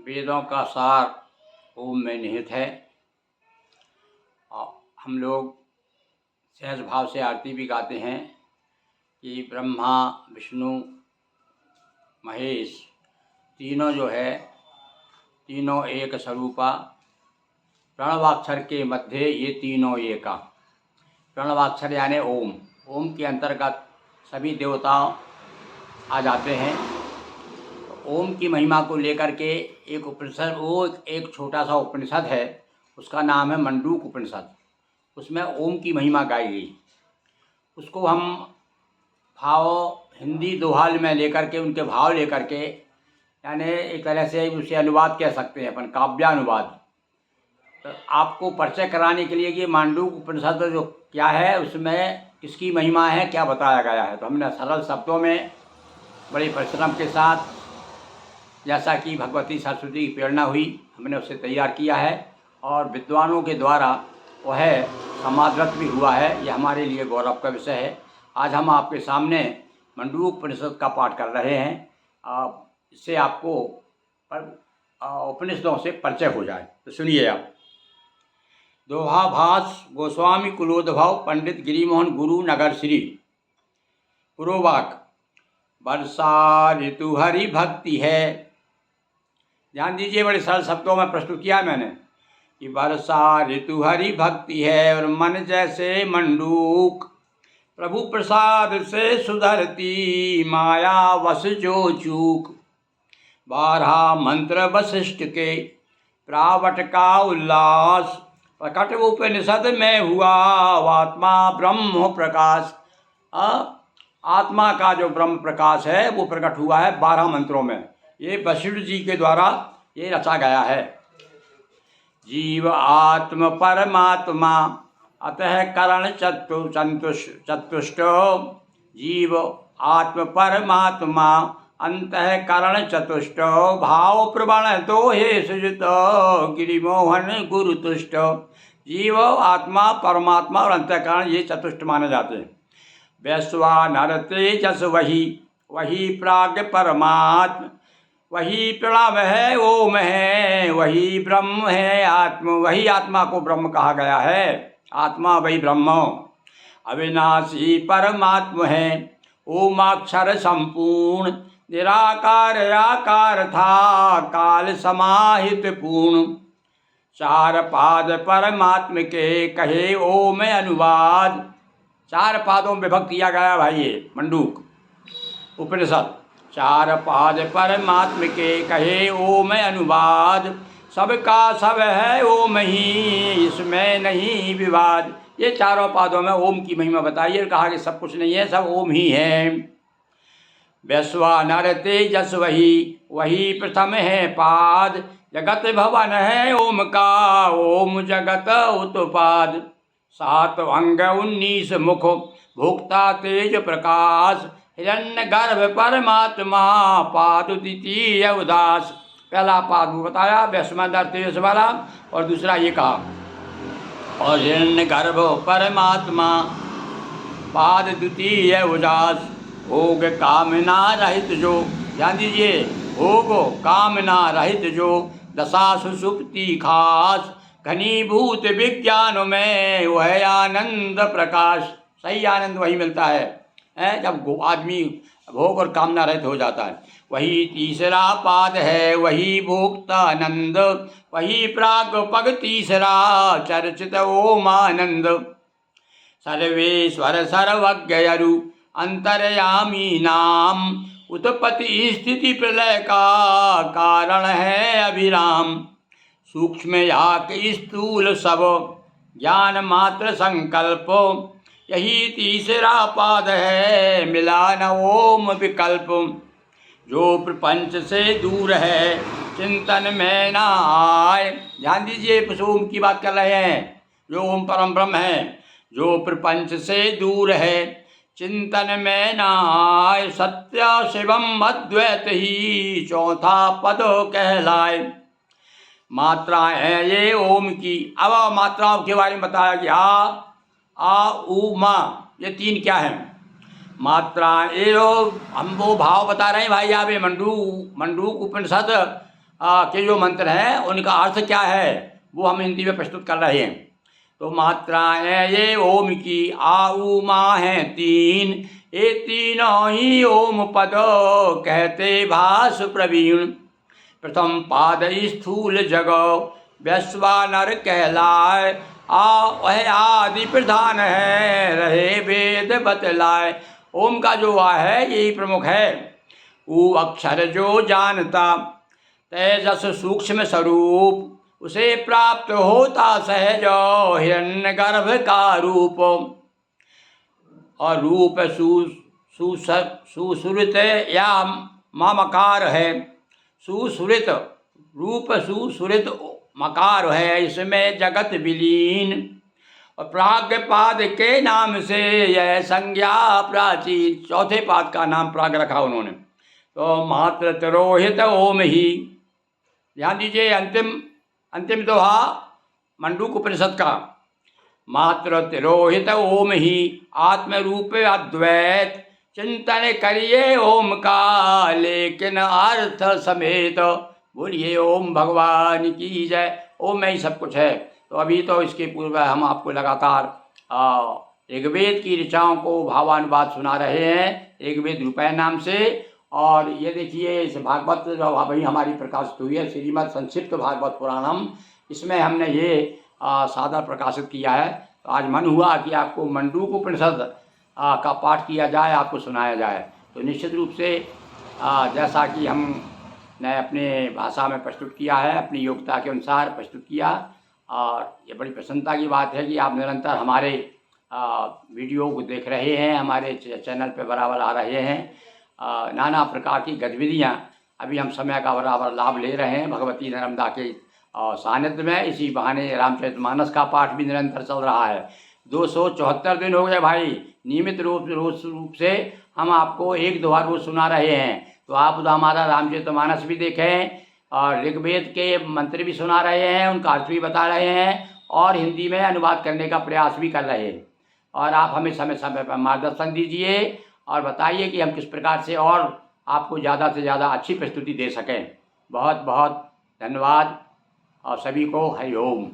वेदों का सार ओम में निहित है। और हम लोग सहज भाव से आरती भी गाते हैं कि ब्रह्मा विष्णु महेश तीनों जो है तीनों एक स्वरूपा। प्रणवाक्षर के मध्य ये तीनों एका। प्रणवाक्षर यानी ओम। ओम के अंतर्गत सभी देवता आ जाते हैं। ओम की महिमा को लेकर के एक उपनिषद, वो एक छोटा सा उपनिषद है, उसका नाम है मंडूक उपनिषद। उसमें ओम की महिमा गाई गई। उसको हम भाव हिंदी दोहाल में लेकर के, उनके भाव लेकर के, यानी एक तरह से उसे अनुवाद कह सकते हैं अपन, काव्यानुवाद। तो आपको परिचय कराने के लिए कि मांडूक उपनिषद जो क्या है, उसमें किसकी महिमा है, क्या बताया गया है, तो हमने सरल शब्दों में बड़े परिश्रम के साथ, जैसा कि भगवती सरस्वती की प्रेरणा हुई, हमने उसे तैयार किया है और विद्वानों के द्वारा वह समादृत भी हुआ है। यह हमारे लिए गौरव का विषय है। आज हम आपके सामने मंडूक उपनिषद का पाठ कर रहे हैं। इससे आपको उपनिषदों से परिचय हो जाए। तो सुनिए आप। दोहाभास गोस्वामी कुलोद्भव पंडित गिरिमोहन गुरु नगर श्री। पूर्ववाक। वर्षा ऋतु हरि भक्ति है। ध्यान दीजिए, बड़े सरल शब्दों में प्रस्तुत किया मैंने कि वर्षा ऋतु हरि भक्ति है और मन जैसे मंडूक। प्रभु प्रसाद से सुधरती माया वश जो चूक। 12 मंत्र वशिष्ठ के प्रावट का उल्लास। प्रकट उपनिषद में हुआ आत्मा ब्रह्म प्रकाश। आत्मा का जो ब्रह्म प्रकाश है वो प्रकट हुआ है 12 मंत्रों में। ये वशिष्ठ जी के द्वारा ये रचा गया है। जीव आत्म परमात्मा अतः करण चतुष्ट। जीव आत्म परमात्मा अंतःकरण चतुष्ट। भाव प्रवण तो हे सृजत गिरिमोहन गुरु तुष्ट। जीव आत्मा परमात्मा और अंतःकरण ये चतुष्ट माने जाते हैं। वैश्वानर तेजस वही, वही प्राग परमात्म। वही प्रणव है ओम है, वही ब्रह्म है आत्म। वही आत्मा को ब्रह्म कहा गया है। आत्मा वही ब्रह्म। अविनाशी परमात्म है ओमाक्षर संपूर्ण। निराकार आकार था काल समाहित पूर्ण। 4 पाद परमात्म के कहे ओम अनुवाद। 4 पादों में विभक्त किया गया भाई ये मंडूक उपनिषद। 4 पाद परमात्म के कहे ओम अनुवाद। सबका सब है ओम ही, इसमें नहीं विवाद। ये 4 पादों में ओम की महिमा बताई है। कहा कि सब कुछ नहीं है, सब ओम ही है। वैश्वानर तेजस वही, वही प्रथम है पाद। जगत भवन है ओम का, ओम जगत उत्पाद। 7 अंग 19 मुख, भोक्ता तेज प्रकाश। हिरण्य गर्भ परमात्मा, पाद द्वितीय उदास। पहला पाद वो बताया वैश्वानर तेजस वाला, और दूसरा ये कहा और हिरण्य गर्भ परमात्मा, पाद द्वितीय उदास। भोग कामना रहित जो, ध्यान दीजिए, भोग कामना रहित जो। दशा सुषुप्ति खास, घनीभूत विज्ञान में वह आनंद प्रकाश। सही आनंद वही मिलता है जब आदमी भोग और कामना रहित हो जाता है। वही तीसरा पाद है, वही भोक्तानंद। वही प्राग पग तीसरा, चर्चित ओमानंद। सर्वेश्वर सर्वज्ञ अरु अंतर्यामी नाम। उत्पत्ति स्थिति प्रलय का कारण है अभिराम। सूक्ष्म याक स्थूल सब, ज्ञान मात्र संकल्प। यही तीसरा पाद है, मिला न ओम विकल्प। जो प्रपंच से दूर है, चिंतन में ना आए। ध्यान दीजिए, ओम की बात कर रहे हैं, जो ओम परम ब्रह्म है। जो प्रपंच से दूर है, चिंतन में ना आए। सत्य शिवम अद्वैत ही चौथा पद कहलाए। मात्राएं हैं ये ओम की। अब मात्राओं के बारे में बताया कि आ उ मा, ये 3 क्या है मात्राएं। ये हम वो भाव बता रहे हैं भाई। आप ये मंडूक उपनिषद के जो मंत्र हैं उनका अर्थ क्या है वो हम हिंदी में प्रस्तुत कर रहे हैं। तो मात्राएं ये ओम की आ उ मा हैं तीन, ये तीनों ही ओम पद कहते भास प्रवीण। प्रथम पाद स्थूल जगो वैश्वानर कहलाए, वह आदि प्रधान है रहे वेद बतलाए। ओम का जो आ है यही प्रमुख है। ऊ अक्षर जो जानता तेजस सूक्ष्म स्वरूप, उसे प्राप्त होता सहज हिरण्य गर्भ का रूप। और रूप सुसुरित या मामकार है, सुसुरित रूप सुसुरित मकार है, इसमें जगत विलीन। और प्राग पाद के नाम से यह संज्ञा प्राचीन, चौथे पाद का नाम प्राग रखा उन्होंने। तो मात्र तिरोहित ओम ही, ध्यान दीजिए अंतिम दोहा मंडूक उपनिषद का। मात्र तिरोहित ओम ही आत्म रूप अद्वैत, चिंतन करिए ओम का लेकिन अर्थ समेत। बोलिए ओम भगवान की जय। ओम में ही सब कुछ है। तो अभी तो इसके पूर्व हम आपको लगातार ऋग्वेद की ऋचाओं को भावानुवाद सुना रहे हैं ऋग्वेद रुपये नाम से। और ये देखिए इस भागवत जो अभी हमारी प्रकाशित हुई है श्रीमद् संक्षिप्त भागवत पुराणम, इसमें हमने ये सादर प्रकाशित किया है। तो आज मन हुआ कि आपको मंडूक उपनिषद का पाठ किया जाए, आपको सुनाया जाए। तो निश्चित रूप से जैसा कि हमने अपने भाषा में प्रस्तुत किया है, अपनी योग्यता के अनुसार प्रस्तुत किया। और ये बड़ी प्रसन्नता की बात है कि आप निरंतर हमारे वीडियो को देख रहे हैं, हमारे चैनल पे बराबर आ रहे हैं। नाना प्रकार की गतिविधियाँ अभी हम समय का बराबर लाभ ले रहे हैं भगवती नर्मदा के सानिध्य में। इसी बहाने रामचरितमानस का पाठ भी निरंतर चल रहा है। 274 दिन हो गए भाई, नियमित रूप से हम आपको एक दो बार रोज सुना रहे हैं। तो आप हमारा रामचरितमानस भी देखें और ऋग्वेद के मंत्र भी सुना रहे हैं, उनका अर्थ भी बता रहे हैं और हिंदी में अनुवाद करने का प्रयास भी कर रहे हैं। और आप हमें समय समय पर मार्गदर्शन दीजिए और बताइए कि हम किस प्रकार से और आपको ज़्यादा से ज़्यादा अच्छी प्रस्तुति दे सकें। बहुत बहुत धन्यवाद और सभी को हरि ओम।